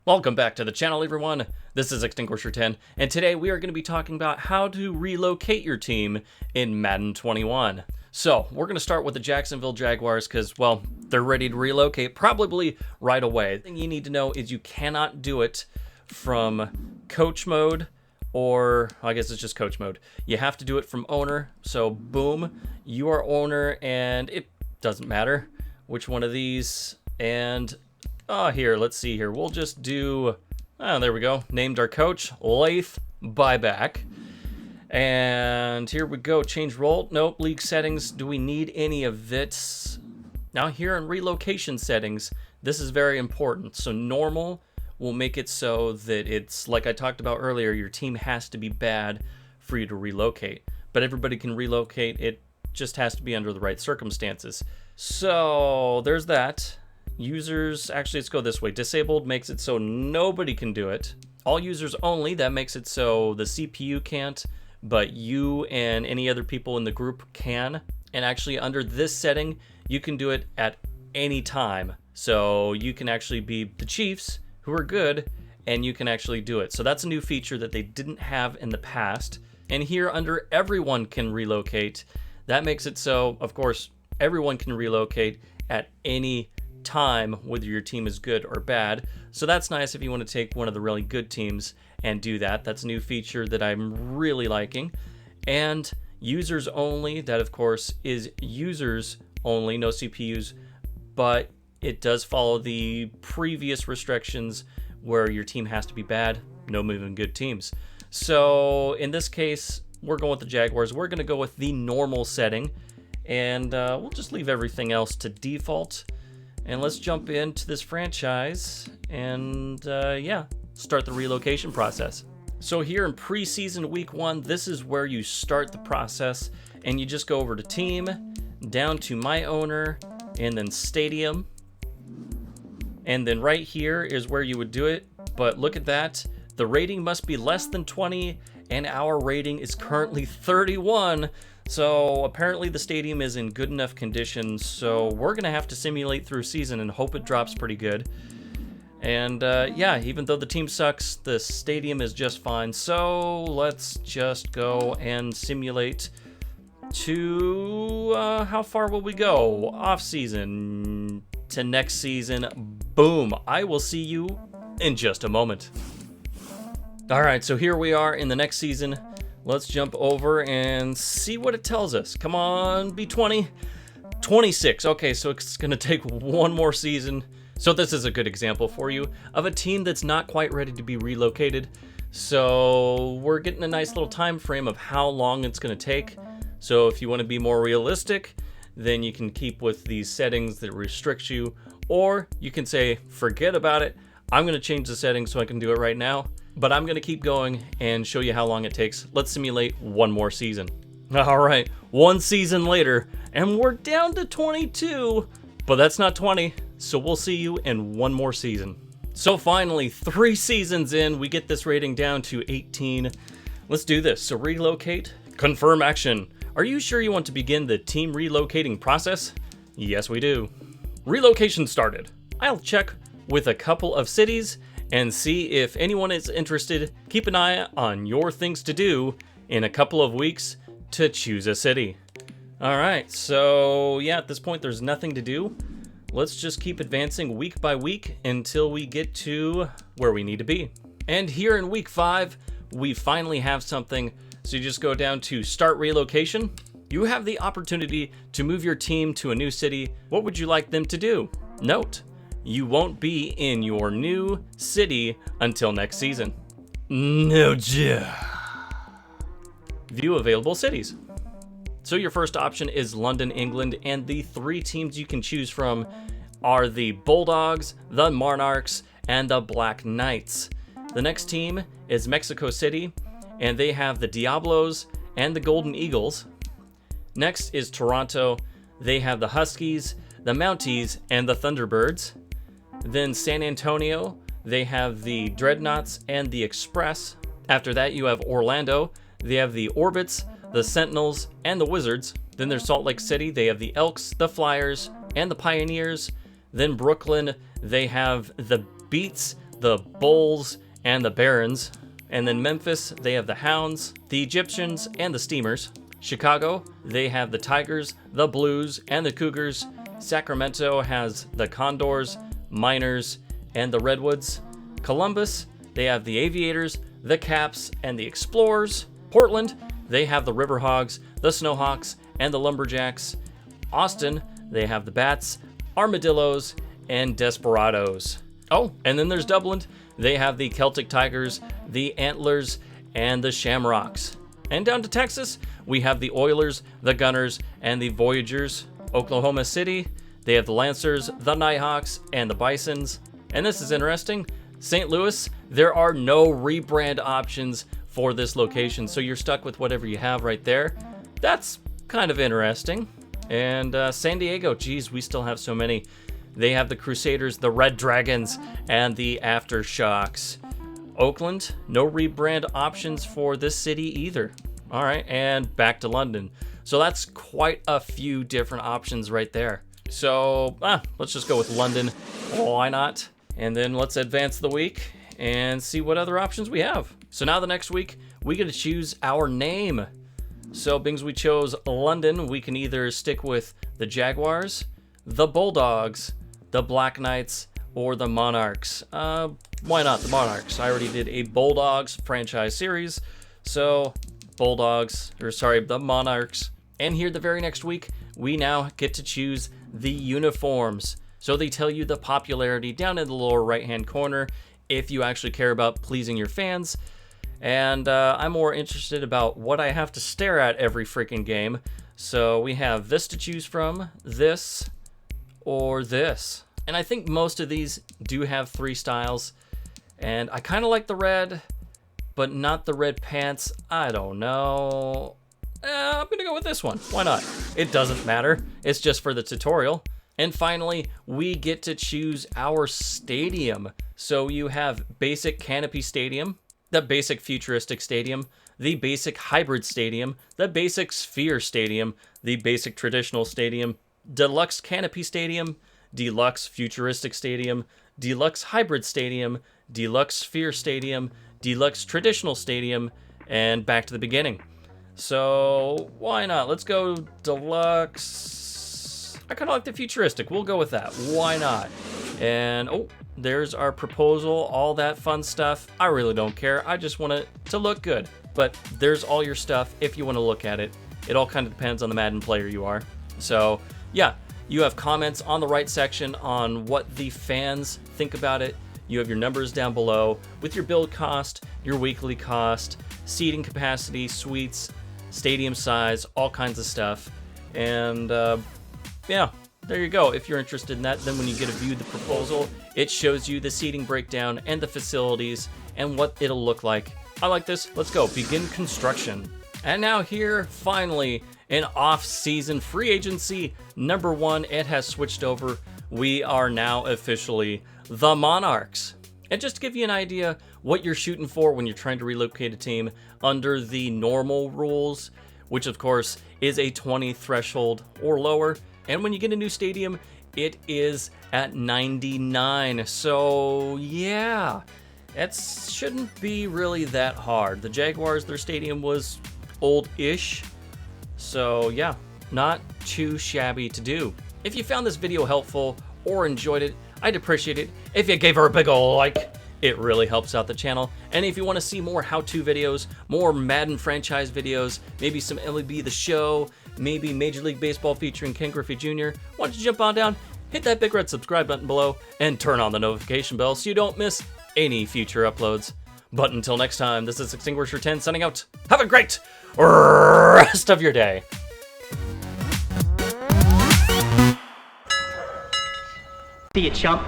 Welcome back to the channel, everyone. This is Extinguisher10, and today we are going to be talking about how to relocate your team in Madden 21. So, we're going to start with the Jacksonville Jaguars because, well, they're ready to relocate probably right away. The thing you need to know is you cannot do it from coach mode, or I guess it's just coach mode. You have to do it from owner. So, boom, you are owner, and it doesn't matter which one of these. And here, let's see here. We'll just do, there we go. Named our coach, Lath Buyback. And here we go. Change role. Nope. League settings. Do we need any of it? Now here in relocation settings, this is very important. So normal will make it so that it's, like I talked about earlier, your team has to be bad for you to relocate. But everybody can relocate. It just has to be under the right circumstances. So there's that. Users, actually, let's go this way. Disabled makes it so nobody can do it. All users only, that makes it so the CPU can't, but you and any other people in the group can. And actually, under this setting, you can do it at any time. So you can actually be the Chiefs, who are good, and you can actually do it. So that's a new feature that they didn't have in the past. And here, under everyone can relocate, that makes it so, of course, everyone can relocate at any time, whether your team is good or bad. So that's nice if you want to take one of the really good teams and do that. That's a new feature that I'm really liking. And users only, that of course is users only, no CPUs, but it does follow the previous restrictions where your team has to be bad, no moving good teams. So in this case, we're going with the Jaguars. We're going to go with the normal setting, and we'll just leave everything else to default. And let's jump into this franchise and, start the relocation process. So here in preseason week 1, this is where you start the process, and you just go over to team, down to my owner, and then stadium. And then right here is where you would do it. But look at that. The rating must be less than 20, and our rating is currently 31. So apparently the stadium is in good enough condition, so we're going to have to simulate through season and hope it drops pretty good. And even though the team sucks, the stadium is just fine. So let's just go and simulate to, how far will we go? Off season to next season. Boom. I will see you in just a moment. All right, so here we are in the next season. Let's jump over and see what it tells us. Come on, be 20. 26. Okay, so it's going to take one more season. So this is a good example for you of a team that's not quite ready to be relocated. So we're getting a nice little time frame of how long it's going to take. So if you want to be more realistic, then you can keep with these settings that restrict you. Or you can say, forget about it. I'm going to change the settings so I can do it right now. But I'm going to keep going and show you how long it takes. Let's simulate one more season. All right, one season later, and we're down to 22, but that's not 20, so we'll see you in one more season. So finally, 3 seasons in, we get this rating down to 18. Let's do this. So relocate, confirm action. Are you sure you want to begin the team relocating process? Yes, we do. Relocation started. I'll check with a couple of cities and see if anyone is interested. Keep an eye on your things to do in a couple of weeks to choose a city. All right, so yeah, at this point, there's nothing to do. Let's just keep advancing week by week until we get to where we need to be. And here in week 5, we finally have something. So you just go down to start relocation. You have the opportunity to move your team to a new city. What would you like them to do? Note, you won't be in your new city until next season. No joke. View available cities. So your first option is London, England, and the 3 teams you can choose from are the Bulldogs, the Monarchs, and the Black Knights. The next team is Mexico City, and they have the Diablos and the Golden Eagles. Next is Toronto. They have the Huskies, the Mounties, and the Thunderbirds. Then San Antonio, they have the Dreadnoughts and the Express. After that, you have Orlando. They have the Orbits, the Sentinels, and the Wizards. Then there's Salt Lake City. They have the Elks, the Flyers, and the Pioneers. Then Brooklyn, they have the Beats, the Bulls and the Barons. And then Memphis, they have the Hounds, the Egyptians, and the Steamers. Chicago, they have the Tigers, the Blues, and the Cougars. Sacramento has the Condors, Miners, and the Redwoods. Columbus, they have the Aviators, the Caps, and the Explorers. Portland, they have the Riverhogs, the Snowhawks, and the Lumberjacks. Austin, they have the Bats, Armadillos, and Desperados. Oh, and then there's Dublin. They have the Celtic Tigers, the Antlers, and the Shamrocks. And down to Texas, we have the Oilers, the Gunners, and the Voyagers. Oklahoma City, they have the Lancers, the Nighthawks, and the Bisons. And this is interesting. St. Louis, there are no rebrand options for this location, so you're stuck with whatever you have right there. That's kind of interesting. And San Diego, geez, we still have so many. They have the Crusaders, the Red Dragons, and the Aftershocks. Oakland, no rebrand options for this city either. All right, and back to London. So that's quite a few different options right there. So let's just go with London. Why not? And then let's advance the week and see what other options we have. So now the next week, we get to choose our name. So being we chose London, we can either stick with the Jaguars, the Bulldogs, the Black Knights, or the Monarchs. Why not the Monarchs? I already did a Bulldogs franchise series, so the Monarchs. And here the very next week, we now get to choose the uniforms. So they tell you the popularity down in the lower right-hand corner if you actually care about pleasing your fans. And I'm more interested about what I have to stare at every freaking game. So we have this to choose from, this, or this. And I think most of these do have 3 styles. And I kind of like the red, but not the red pants. I don't know. I'm going to go with this one. Why not? It doesn't matter. It's just for the tutorial. And finally, we get to choose our stadium. So you have basic canopy stadium, the basic futuristic stadium, the basic hybrid stadium, the basic sphere stadium, the basic traditional stadium, deluxe canopy stadium, deluxe futuristic stadium, deluxe hybrid stadium, deluxe sphere stadium, deluxe traditional stadium, and back to the beginning. So why not? Let's go deluxe. I kind of like the futuristic. We'll go with that. Why not? And oh, there's our proposal, all that fun stuff. I really don't care. I just want it to look good. But there's all your stuff if you want to look at it. It all kind of depends on the Madden player you are. So yeah, you have comments on the right section on what the fans think about it. You have your numbers down below with your build cost, your weekly cost, seating capacity, suites, stadium size, all kinds of stuff. And yeah, there you go. If you're interested in that, then when you get to view the proposal, it shows you the seating breakdown and the facilities and what it'll look like. I like this. Let's go. Begin construction. And now here, finally, in off-season free agency number 1, it has switched over. We are now officially the Monarchs. And just to give you an idea what you're shooting for when you're trying to relocate a team under the normal rules, which of course is a 20 threshold or lower. And when you get a new stadium, it is at 99. So yeah, it shouldn't be really that hard. The Jaguars, their stadium was old-ish. So yeah, not too shabby to do. If you found this video helpful or enjoyed it, I'd appreciate it if you gave her a big ol' like. It really helps out the channel. And if you want to see more how-to videos, more Madden franchise videos, maybe some MLB The Show, maybe Major League Baseball featuring Ken Griffey Jr., why don't you jump on down, hit that big red subscribe button below, and turn on the notification bell so you don't miss any future uploads. But until next time, this is Extinguisher 10 signing out. Have a great rest of your day. See you, chump.